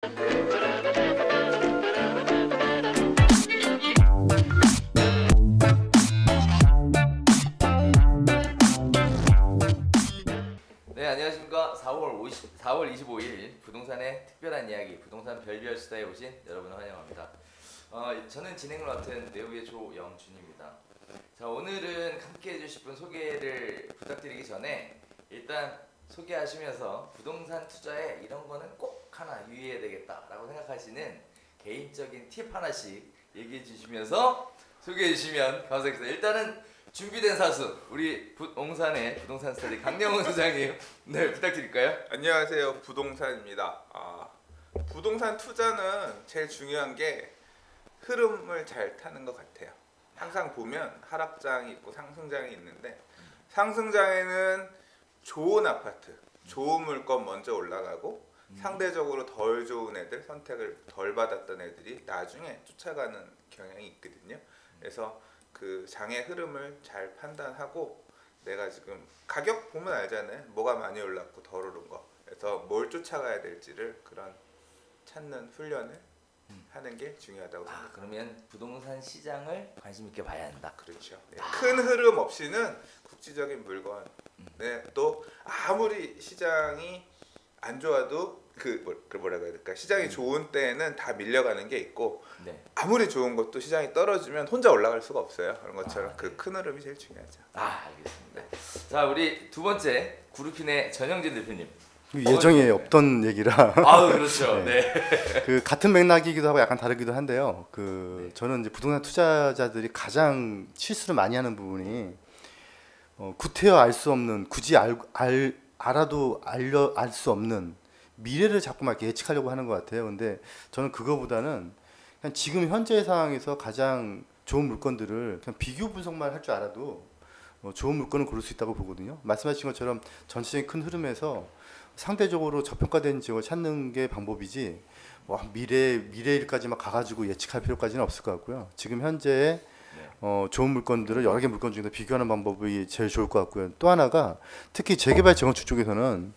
네, 안녕하십니까. 4월 25일 부동산의 특별한 이야기, 부동산 별별 수다에 오신 여러분을 환영합니다. 저는 진행을 맡은 내부의 조영준입니다. 자, 오늘은 함께 해주실 분 소개를 부탁드리기 전에 일단 소개하시면서 부동산 투자에 이런 거는 꼭 하나 유의해야 되겠다라고 생각하시는 개인적인 팁 하나씩 얘기해 주시면서 소개해 주시면 감사하겠습니다. 일단은 준비된 사수, 우리 옹산의 부동산 스타디 강영훈 소장님, 네, 부탁드릴까요? 안녕하세요, 부동산입니다. 부동산 투자는 제일 중요한 게 흐름을 잘 타는 것 같아요. 항상 보면 하락장이 있고 상승장이 있는데, 상승장에는 좋은 아파트, 좋은 물건 먼저 올라가고 상대적으로 덜 좋은 애들, 선택을 덜 받았던 애들이 나중에 쫓아가는 경향이 있거든요. 그래서 그 장의 흐름을 잘 판단하고, 내가 지금 가격 보면 알잖아요. 뭐가 많이 올랐고 덜 오른 거. 그래서 뭘 쫓아가야 될지를 그런 찾는 훈련을 하는 게 중요하다고 생각합니다. 그러면 부동산 시장을 관심 있게 봐야 한다. 그렇죠. 큰 흐름 없이는 국지적인 물건에 또 아무리 시장이 안 좋아도 뭐라고 해야 될까? 시장이 좋은 때는 다 밀려가는 게 있고, 네. 아무리 좋은 것도 시장이 떨어지면 혼자 올라갈 수가 없어요. 그런 것처럼 그 큰 흐름이 제일 중요하죠. 알겠습니다. 자, 우리 두 번째 그룹핀의 전영진 대표님. 예정에 없던 얘기라. 그렇죠. 네. 그 같은 맥락이기도 하고 약간 다르기도 한데요. 저는 이제 부동산 투자자들이 가장 실수를 많이 하는 부분이 구태여 알 수 없는, 굳이 알아도 알 수 없는 미래를 자꾸만 이렇게 예측하려고 하는 것 같아요. 근데 저는 그거보다는 그냥 지금 현재 상황에서 가장 좋은 물건들을 그냥 비교 분석만 할 줄 알아도 좋은 물건을 고를 수 있다고 보거든요. 말씀하신 것처럼 전체적인 큰 흐름에서 상대적으로 저평가된 지역을 찾는 게 방법이지, 미래일까지 막 가가지고 예측할 필요까지는 없을 것 같고요. 지금 현재 좋은 물건들을 여러 개 물건 중에서 비교하는 방법이 제일 좋을 것 같고요. 또 하나가 특히 재개발 재건축 쪽에서는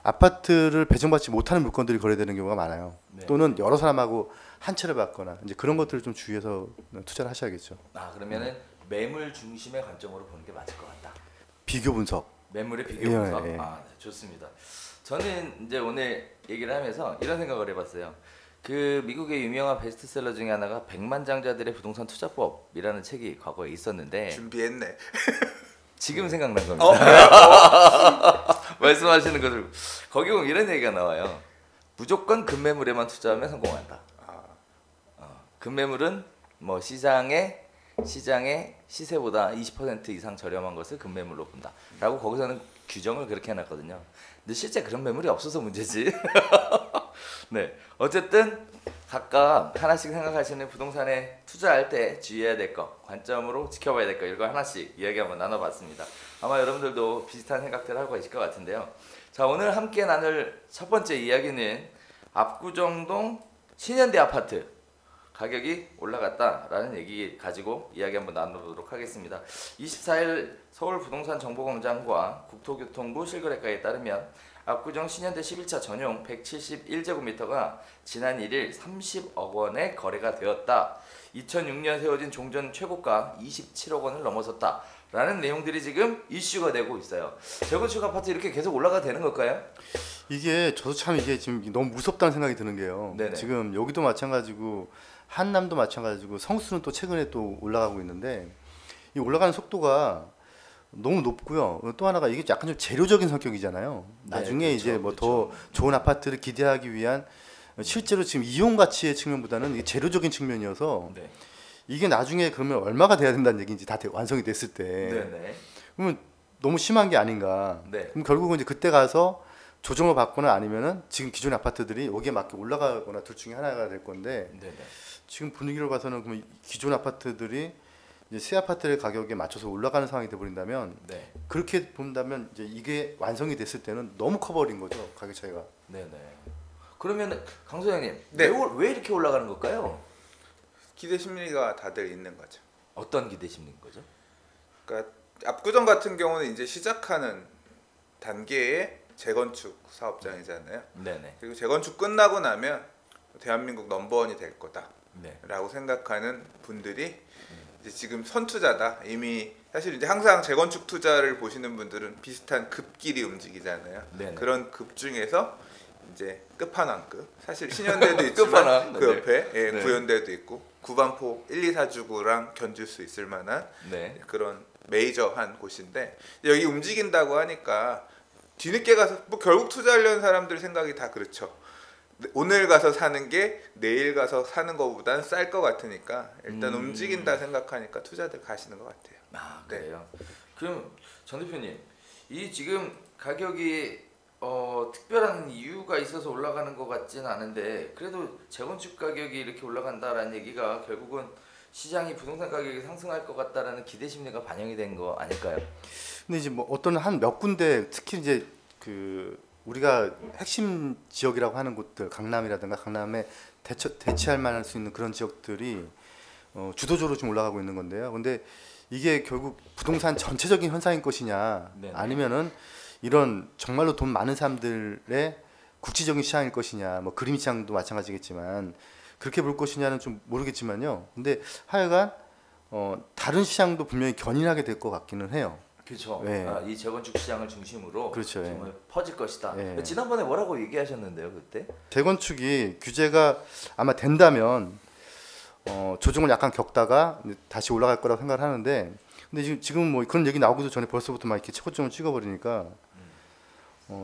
아파트를 배정받지 못하는 물건들이 거래되는 경우가 많아요. 네. 또는 여러 사람하고 한 채를 받거나, 이제 그런 것들을 좀 주의해서 투자를 하셔야겠죠. 그러면은 매물 중심의 관점으로 보는 게 맞을 것 같다. 비교 분석. 매물의 비교 분석. 예. 네, 좋습니다. 저는 이제 오늘 얘기를 하면서 이런 생각을 해봤어요. 그 미국의 유명한 베스트셀러 중에 하나가 백만장자들의 부동산 투자법이라는 책이 과거에 있었는데, 준비했네. 지금 생각난 겁니다. 말씀하시는 것을 거기 보면 이런 얘기가 나와요. 무조건 급매물에만 투자하면 성공한다. 급매물은 뭐 시장의 시세보다 20% 이상 저렴한 것을 급매물로 본다라고 거기서는 규정을 그렇게 해놨거든요. 근데 실제 그런 매물이 없어서 문제지. 네, 어쨌든 각각 하나씩 생각하시는 부동산에 투자할 때 주의해야 될 거, 관점으로 지켜봐야 될 거, 이거 하나씩 이야기 한번 나눠봤습니다. 아마 여러분들도 비슷한 생각들을 하고 계실 것 같은데요. 자, 오늘 함께 나눌 첫 번째 이야기는 압구정동 신현대 아파트 가격이 올라갔다라는 얘기 가지고 이야기 한번 나눠보도록 하겠습니다. 24일 서울부동산정보공장과 국토교통부 실거래가에 따르면 압구정 신현대 11차 전용 171제곱미터가 지난 1일 30억 원에 거래가 되었다. 2006년 세워진 종전 최고가 27억 원을 넘어섰다. 라는 내용들이 지금 이슈가 되고 있어요. 재건축 아파트 이렇게 계속 올라가 되는 걸까요? 저도 참 이게 지금 너무 무섭다는 생각이 드는 게요. 네네. 지금 여기도 마찬가지고 한남도 마찬가지고 성수는 또 최근에 또 올라가고 있는데, 이 올라가는 속도가 너무 높고요. 또 하나가 이게 약간 좀 재료적인 성격이잖아요. 나중에 그렇죠, 이제 뭐 더 좋은 아파트를 기대하기 위한, 실제로 지금 이용 가치의 측면보다는 이게 재료적인 측면이어서, 네. 이게 나중에 그러면 얼마가 돼야 된다는 얘기인지 다 완성이 됐을 때, 네네. 그러면 너무 심한 게 아닌가. 네. 그럼 결국은 이제 그때 가서 조정을 받거나 아니면은 지금 기존의 아파트들이 여기에 맞게 올라가거나 둘 중에 하나가 될 건데, 네네. 지금 분위기로 봐서는 그럼 기존 아파트들이 이제 새 아파트의 가격에 맞춰서 올라가는 상황이 돼버린다면, 네. 그렇게 본다면 이제 이게 완성이 됐을 때는 너무 커버린 거죠, 가격 차이가. 네네. 그러면 강 소장님, 네. 왜 이렇게 올라가는 걸까요? 기대 심리가 다들 있는 거죠. 어떤 기대 심리인 거죠? 그러니까 압구정 같은 경우는 이제 시작하는 단계의 재건축 사업장이잖아요. 네네. 그리고 재건축 끝나고 나면 대한민국 넘버원이 될 거다라고 네. 생각하는 분들이 이제 지금 선투자다. 이미 사실 이제 항상 재건축 투자를 보시는 분들은 비슷한 급길이 움직이잖아요. 네네. 그런 급 중에서 이제 끝판왕급. 사실 신현대도 있지만 끝판왕. 그 옆에 네. 네. 구현대도 있고 구반포 1, 2, 4주구랑 견줄 수 있을 만한 네. 그런 메이저한 곳인데 여기 움직인다고 하니까 뒤늦게 가서 뭐 결국 투자하려는 사람들 생각이 다 그렇죠. 오늘 가서 사는 게 내일 가서 사는 것보다는 쌀 것 같으니까 일단 움직인다 생각하니까 투자들 가시는 것 같아요. 아 네. 그래요. 그럼 정 대표님, 이 지금 가격이 특별한 이유가 있어서 올라가는 것 같지는 않은데 그래도 재건축 가격이 이렇게 올라간다라는 얘기가 결국은 시장이 부동산 가격이 상승할 것 같다라는 기대 심리가 반영이 된 거 아닐까요? 근데 이제 뭐 어떤 한 몇 군데 특히 이제 그 우리가 핵심 지역이라고 하는 곳들 강남이라든가 강남에 대체할 만할 수 있는 그런 지역들이 주도적으로 좀 올라가고 있는 건데요. 근데 이게 결국 부동산 전체적인 현상인 것이냐 네네. 아니면은 이런 정말로 돈 많은 사람들의 국지적인 시장일 것이냐 뭐 그림 시장도 마찬가지겠지만 그렇게 볼 것이냐는 좀 모르겠지만요. 근데 하여간 다른 시장도 분명히 견인하게 될 것 같기는 해요. 그렇죠. 네. 아, 이 재건축 시장을 중심으로 그렇죠. 예. 정말 퍼질 것이다. 예. 지난번에 뭐라고 얘기하셨는데요, 그때? 재건축이 규제가 아마 된다면 조정을 약간 겪다가 다시 올라갈 거라고 생각을 하는데 근데 지금 뭐 그런 얘기 나오기도 전에 벌써부터 막 이렇게 최고점을 찍어버리니까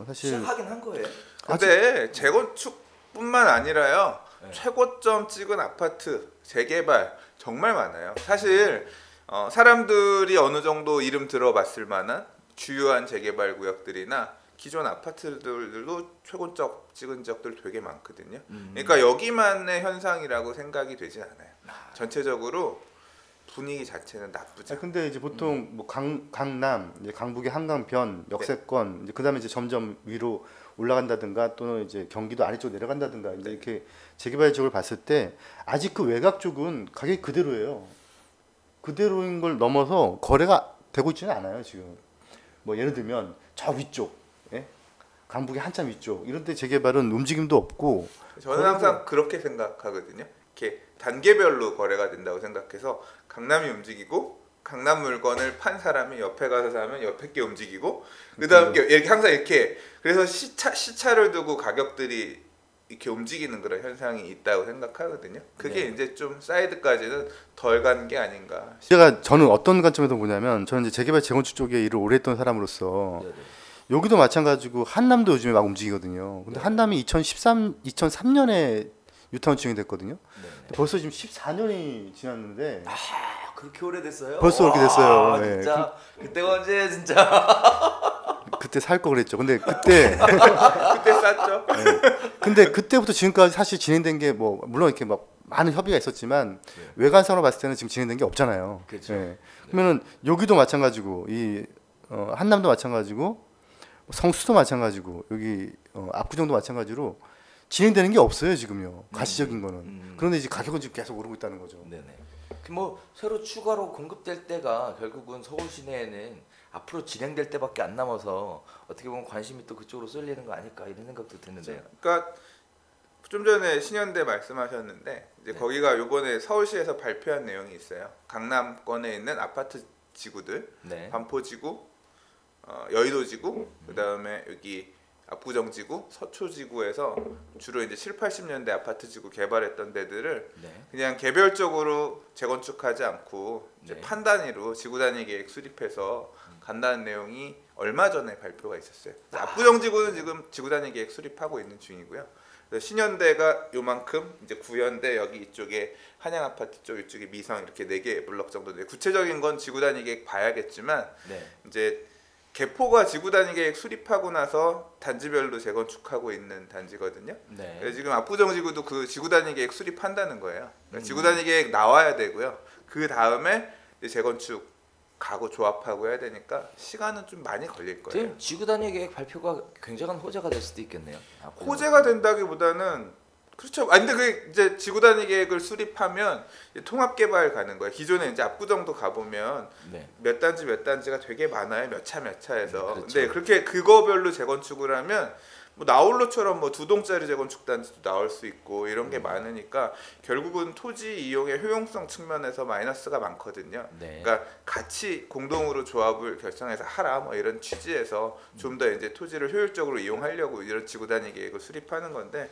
사실 시작하긴 한 거예요. 근데 재건축뿐만 아니라요. 네. 최고점 찍은 아파트 재개발 정말 많아요. 사실 사람들이 어느 정도 이름 들어봤을 만한 주요한 재개발 구역들이나 기존 아파트들도 최고점 찍은 지역들 되게 많거든요. 그러니까 여기만의 현상이라고 생각이 되진 않아요. 전체적으로 분위기 자체는 나쁘지 않아요. 근데 이제 보통 뭐 강남, 이제 강북의 한강변, 역세권, 이제 그다음에 이제 점점 위로 올라간다든가 또는 이제 경기도 아래쪽 내려간다든가 이제 이렇게 재개발 지역을 봤을 때 아직 그 외곽 쪽은 가격이 그대로예요. 그대로인 걸 넘어서 거래가 되고 있지는 않아요 지금. 뭐 예를 들면 저 위쪽, 예? 강북의 한참 위쪽 이런 데 재개발은 움직임도 없고. 저는 항상 그렇게 생각하거든요. 이렇게 단계별로 거래가 된다고 생각해서 강남이 움직이고 강남 물건을 판 사람이 옆에 가서 사면 옆에 게 움직이고 그다음 게 이렇게 항상 이렇게 그래서 시차를 두고 가격들이 이렇게 움직이는 그런 현상이 있다고 생각하거든요. 그게 네. 이제 좀 사이드까지는 덜 간 게 아닌가. 저는 어떤 관점에서 보냐면 저는 이제 재개발 재건축 쪽에 일을 오래 했던 사람으로서 네네. 여기도 마찬가지고 한남도 요즘에 막 움직이거든요. 근데 한남이 2003년에 뉴타운 지정이 됐거든요. 네네. 벌써 지금 14년이 지났는데 아, 그렇게 오래됐어요? 벌써 그렇게 됐어요. 와, 네. 진짜 그때가 언제 진짜. 그때 살 거 그랬죠. 근데 그때 그때 쌌죠. 근데 그때부터 지금까지 사실 진행된 게 뭐 물론 이렇게 막 많은 협의가 있었지만 네. 외관상으로 봤을 때는 지금 진행된 게 없잖아요. 그렇죠. 예. 그러면은 여기도 마찬가지고 이 한남도 마찬가지고 성수도 마찬가지고 여기 압구정도 마찬가지로 진행되는 게 없어요 지금요. 가시적인 거는. 그런데 이제 가격은 지금 계속 오르고 있다는 거죠. 네네. 뭐 새로 추가로 공급될 때가 결국은 서울 시내에는 앞으로 진행될 때밖에 안 남아서 어떻게 보면 관심이 또 그쪽으로 쏠리는 거 아닐까 이런 생각도 드는데요. 그러니까 좀 전에 신현대 말씀하셨는데 이제 네. 거기가 요번에 서울시에서 발표한 내용이 있어요. 강남권에 있는 아파트 지구들, 네. 반포지구, 여의도지구, 그다음에 여기 압구정지구, 서초지구에서 주로 이제 7, 80년대 아파트 지구 개발했던 데들을 네. 그냥 개별적으로 재건축하지 않고 이제 네. 판 단위로 지구 단위 계획 수립해서 간다는 내용이 얼마 전에 발표가 있었어요. 압구정지구는 지금 지구 단위 계획 수립하고 있는 중이고요. 그래서 신현대가 요만큼, 이제 구현대 여기 이쪽에 한양 아파트 쪽 이쪽에 미성 이렇게 4개 블럭 정도. 구체적인 건 지구 단위 계획 봐야겠지만 네. 이제 개포가 지구 단위 계획 수립하고 나서 단지별로 재건축하고 있는 단지거든요. 네. 그래서 지금 압구정지구도 그 지구 단위 계획 수립한다는 거예요. 그러니까 지구 단위 계획 나와야 되고요. 그 다음에 재건축 가구 조합하고 해야 되니까 시간은 좀 많이 걸릴 거예요. 지금 지구 단위 계획 발표가 굉장한 호재가 될 수도 있겠네요. 호재가 된다기보다는 그렇죠. 아니 근데 그 이제 지구 단위 계획을 수립하면 통합 개발 가는 거예요. 기존에 이제 압구정도 가보면 네. 몇 단지가 되게 많아요. 몇 차 몇 차에서. 그렇죠. 근데 그렇게 그거별로 재건축을 하면 뭐 나홀로처럼 뭐 2동짜리 재건축 단지도 나올 수 있고 이런 게 많으니까 결국은 토지 이용의 효용성 측면에서 마이너스가 많거든요. 네. 그러니까 같이 공동으로 조합을 결성해서 하라 뭐 이런 취지에서 좀 더 이제 토지를 효율적으로 이용하려고 이런 지구단위 계획을 수립하는 건데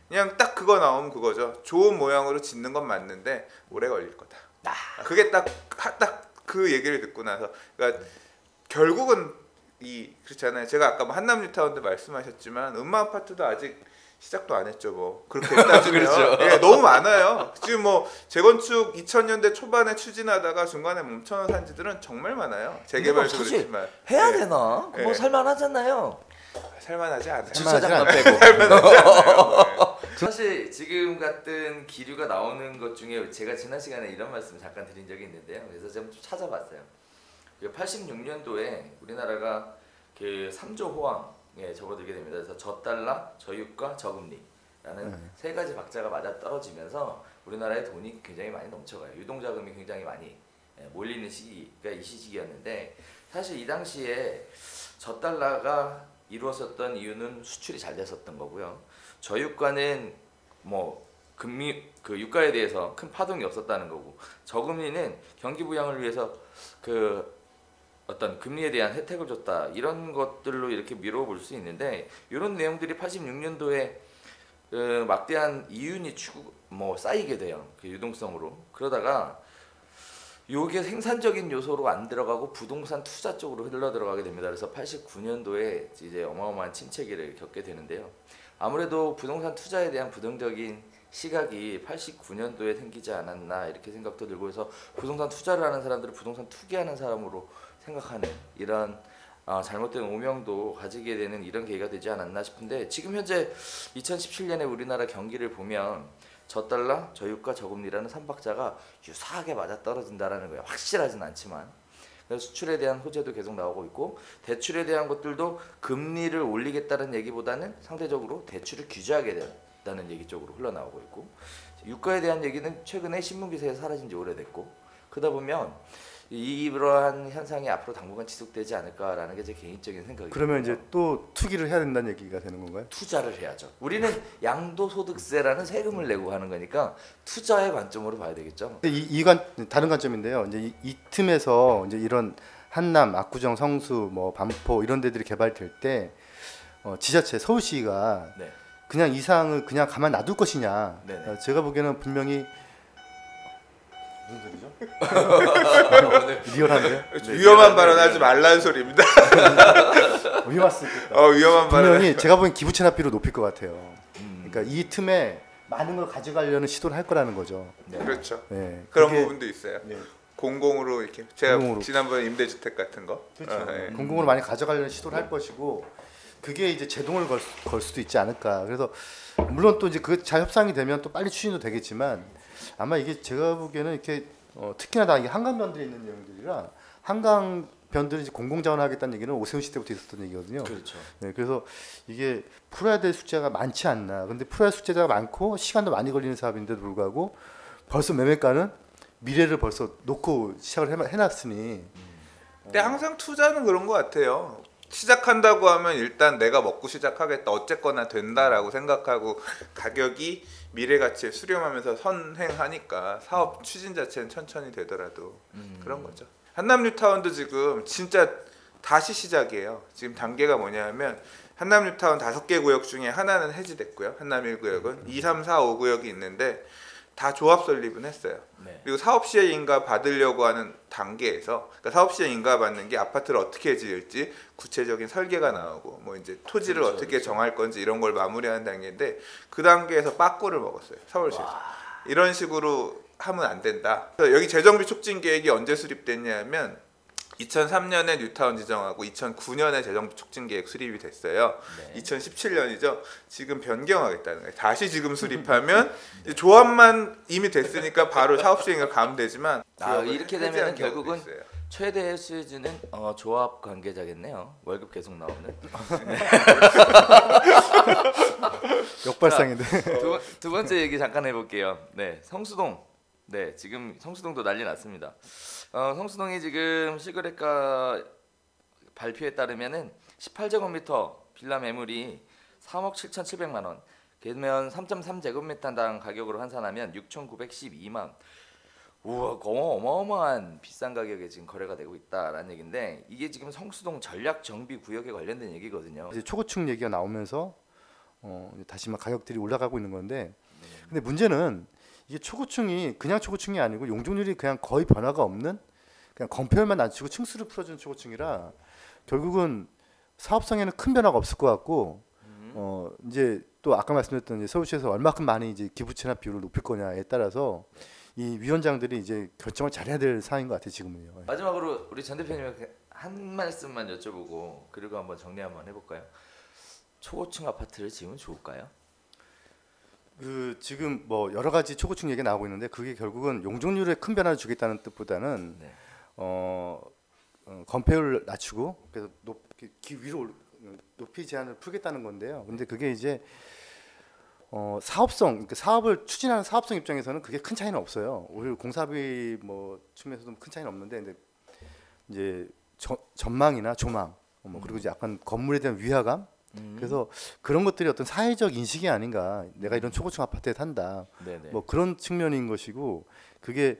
그냥 딱 그거 나오면 그거죠. 좋은 모양으로 짓는 건 맞는데 오래 걸릴 거다. 그게 딱 그 얘기를 듣고 나서 그러니까 결국은 그렇잖아요. 제가 아까 뭐 한남 뉴타운도 말씀하셨지만 음마 아파트도 아직 시작도 안 했죠. 뭐 그렇게 따지면 그렇죠. 예, 너무 많아요. 지금 뭐 재건축 2000년대 초반에 추진하다가 중간에 멈춰놓은 산지들은 정말 많아요. 재개발도 사실 그렇지만 해야 예. 되나? 뭐 예. 살만하잖아요. 살만하지 않아요. 주차장만 않아요. 빼고. 살만하지 않아요. 사실 지금 같은 기류가 나오는 것 중에 제가 지난 시간에 이런 말씀 잠깐 드린 적이 있는데요. 그래서 좀 찾아봤어요. 86년도에 우리나라가 그 3조 호황에 접어들게 됩니다. 그래서 저달러, 저유가, 저금리라는 세 가지 박자가 맞아 떨어지면서 우리나라에 돈이 굉장히 많이 넘쳐가요. 유동자금이 굉장히 많이 몰리는 시기가 이 시기였는데 사실 이 당시에 저달러가 이루어졌던 이유는 수출이 잘 됐었던 거고요. 저유가는 뭐 그 유가에 대해서 큰 파동이 없었다는 거고, 저금리는 경기 부양을 위해서 그 어떤 금리에 대한 혜택을 줬다, 이런 것들로 이렇게 미뤄볼 수 있는데, 이런 내용들이 86년도에 막대한 이윤이 쌓이게 돼요. 그 유동성으로. 그러다가 요게 생산적인 요소로 안 들어가고 부동산 투자 쪽으로 흘러 들어가게 됩니다. 그래서 89년도에 이제 어마어마한 침체기를 겪게 되는데요. 아무래도 부동산 투자에 대한 부정적인 시각이 89년도에 생기지 않았나 이렇게 생각도 들고 해서 부동산 투자를 하는 사람들을 부동산 투기하는 사람으로 생각하는 이런 잘못된 오명도 가지게 되는 이런 계기가 되지 않았나 싶은데, 지금 현재 2017년에 우리나라 경기를 보면 저달러, 저유가, 저금리라는 3박자가 유사하게 맞아떨어진다라는 거예요. 확실하진 않지만. 그래서 수출에 대한 호재도 계속 나오고 있고, 대출에 대한 것들도 금리를 올리겠다는 얘기보다는 상대적으로 대출을 규제하게 된다는 얘기 쪽으로 흘러나오고 있고, 유가에 대한 얘기는 최근에 신문기사에서 사라진 지 오래됐고, 그러다 보면 이러한 현상이 앞으로 당분간 지속되지 않을까라는 게 제 개인적인 생각이에요. 그러면 이제 또 투기를 해야 된다는 얘기가 되는 건가요? 투자를 해야죠. 우리는 양도소득세라는 세금을 내고 하는 거니까 투자의 관점으로 봐야 되겠죠. 근데 이관 다른 관점인데요. 이제 이 틈에서 이제 이런 한남, 압구정, 성수, 뭐 반포 이런 데들이 개발될 때 지자체 서울시가 네. 그냥 이상을 그냥 가만 놔둘 것이냐? 네네. 제가 보기에는 분명히 무슨 소리죠? 오늘 리얼한데요? 위험한 발언하지 말라는 소리입니다. 위험할 수 있겠다. 위험한 발언. 분명히 제가 보기엔 기부 체납비로 높일 것 같아요. 그러니까 이 틈에 많은 걸 가져가려는 시도를 할 거라는 거죠. 네. 그렇죠. 네, 그런 그게- 부분도 있어요. 네. 공공으로 이렇게 제가 공공으로. 지난번에 임대주택 같은 거. 그렇죠. 네. 공공으로 많이 가져가려는 시도를 할 것이고, 그게 이제 제동을 걸 수도 있지 않을까. 그래서 물론 또 이제 그 잘 협상이 되면 또 빨리 추진도 되겠지만, 아마 이게 제가 보기에는 이렇게 특히나 다 이게 한강변들에 있는 내용들이라, 한강변들을 이제 공공자원을 하겠다는 얘기는 오세훈 시 때부터 있었던 얘기거든요. 그렇죠. 네, 그래서 이게 풀어야 될 숙제가 많지 않나. 근데 풀어야 할 숙제가 많고 시간도 많이 걸리는 사업인데도 불구하고 벌써 매매가는 미래를 벌써 놓고 시작을 해놨으니. 근데 항상 투자는 그런 것 같아요. 시작한다고 하면 일단 내가 먹고 시작하겠다, 어쨌거나 된다라고 생각하고 가격이 미래 가치에 수렴하면서 선행하니까 사업 추진 자체는 천천히 되더라도 그런 거죠. 한남 뉴타운도 지금 진짜 다시 시작이에요. 지금 단계가 뭐냐면 한남 뉴타운 5개 구역 중에 하나는 해지됐고요. 한남 1구역은 2, 3, 4, 5구역이 있는데 다 조합 설립은 했어요. 네. 그리고 사업시행 인가 받으려고 하는 단계에서, 그러니까 사업시행 인가 받는 게 아파트를 어떻게 지을지 구체적인 설계가 나오고 뭐 이제 토지를 그렇죠, 어떻게 그렇죠. 정할 건지 이런 걸 마무리하는 단계인데, 그 단계에서 빠꾸를 먹었어요. 서울시에서. 이런 식으로 하면 안 된다. 그래서 여기 재정비 촉진 계획이 언제 수립됐냐면 2003년에 뉴타운 지정하고 2009년에 재정비 촉진 계획 수립이 됐어요. 네. 2017년이죠. 지금 변경하겠다는 거예요. 다시 지금 수립하면 이제 조합만 이미 됐으니까 바로 사업 시행을 가면 되지만, 이렇게 되면 해제한 경우도 결국은 있어요. 최대 수혜주는 조합 관계자겠네요. 월급 계속 나오는. 역발상인데. 두 번째 얘기 잠깐 해볼게요. 네, 성수동. 네, 지금 성수동도 난리 났습니다. 성수동이 지금 실거래가 발표에 따르면은 18제곱미터 빌라 매물이 3억 7,700만 원. 그러면 3.3제곱미터당 가격으로 환산하면 6,912만. 우와, 어마어마한 비싼 가격에 지금 거래가 되고 있다라는 얘기인데 이게 지금 성수동 전략 정비 구역에 관련된 얘기거든요. 이제 초고층 얘기가 나오면서 이제 다시 막 가격들이 올라가고 있는 건데, 근데 문제는 이게 초고층이 그냥 초고층이 아니고 용적률이 그냥 거의 변화가 없는 그냥 건폐율만 낮추고 층수를 풀어주는 초고층이라 결국은 사업성에는 큰 변화가 없을 것 같고, 이제 또 아까 말씀드렸던 이제 서울시에서 얼마큼 많이 이제 기부채납 비율을 높일 거냐에 따라서 이 위원장들이 이제 결정을 잘해야 될 사안인 것 같아요 지금은요. 마지막으로 우리 전 대표님께 한 말씀만 여쭤보고 그리고 한번 정리 한번 해볼까요? 초고층 아파트를 지으면 좋을까요? 그 지금 뭐 여러 가지 초고층 얘기 나오고 있는데 그게 결국은 용적률에 큰 변화를 주겠다는 뜻보다는 네. 건폐율을 낮추고 그래서 높이 제한을 풀겠다는 건데요. 근데 그게 이제 사업성, 그러니까 사업을 추진하는 사업성 입장에서는 그게 큰 차이는 없어요. 오히려 공사비 뭐 측면에서도 큰 차이는 없는데, 근데 이제 전망이나 조망, 그리고 이제 약간 건물에 대한 위화감, 그래서 그런 것들이 어떤 사회적 인식이 아닌가. 내가 이런 초고층 아파트에 산다. 네네. 뭐 그런 측면인 것이고, 그게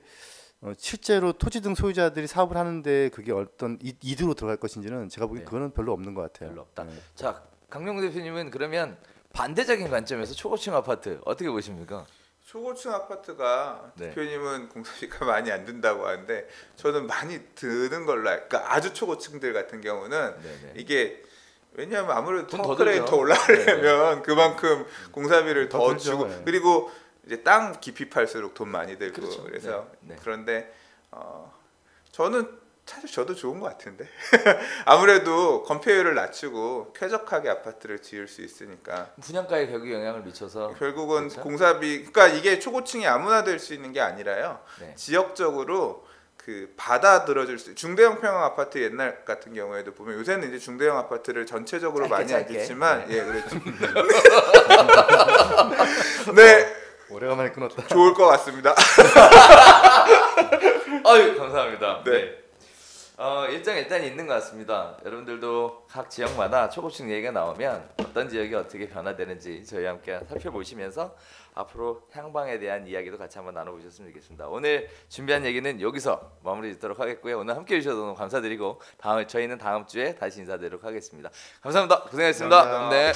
실제로 토지 등 소유자들이 사업을 하는데 그게 어떤 이득으로 들어갈 것인지는 제가 보기엔 네. 그거는 별로 없는 것 같아요. 별로 없다. 네. 자, 강명 대표님은 그러면 반대적인 관점에서 초고층 아파트 어떻게 보십니까? 초고층 아파트가 네. 대표님은 공사비가 많이 안 든다고 하는데 저는 많이 드는 걸로 그러니까 아주 초고층들 같은 경우는 네네. 이게 왜냐하면 아무래도 돈더 터크레인 들죠. 더 올라가려면 그만큼 공사비를 더 더 들죠. 주고 네. 그리고 이제 땅 깊이 팔수록 돈 많이 들고 그렇죠. 그래서 네. 네. 그런데 저는 사실 저도 좋은 것 같은데 아무래도 건폐율을 낮추고 쾌적하게 아파트를 지을 수 있으니까 분양가에 결국 영향을 미쳐서 결국은 그렇죠? 공사비 그러니까 이게 초고층이 아무나 될 수 있는 게 아니라요. 네. 지역적으로 그 받아들여줄 수 중대형 평형 아파트 옛날 같은 경우에도 보면 요새는 이제 중대형 아파트를 전체적으로 짧게, 많이 안 짧게. 짓지만 네. 예 그렇죠. 네 오래간만에 끊었다. 좋을 것 같습니다. 아유 감사합니다. 네. 네. 일단 있는 것 같습니다. 여러분들도 각 지역마다 초고층 얘기가 나오면 어떤 지역이 어떻게 변화되는지 저희와 함께 살펴보시면서 앞으로 향방에 대한 이야기도 같이 한번 나눠보셨으면 좋겠습니다. 오늘 준비한 얘기는 여기서 마무리 짓도록 하겠고요. 오늘 함께 해주셔서 너무 감사드리고 저희는 다음 주에 다시 인사드리도록 하겠습니다. 감사합니다. 고생하셨습니다. 감사합니다. 네.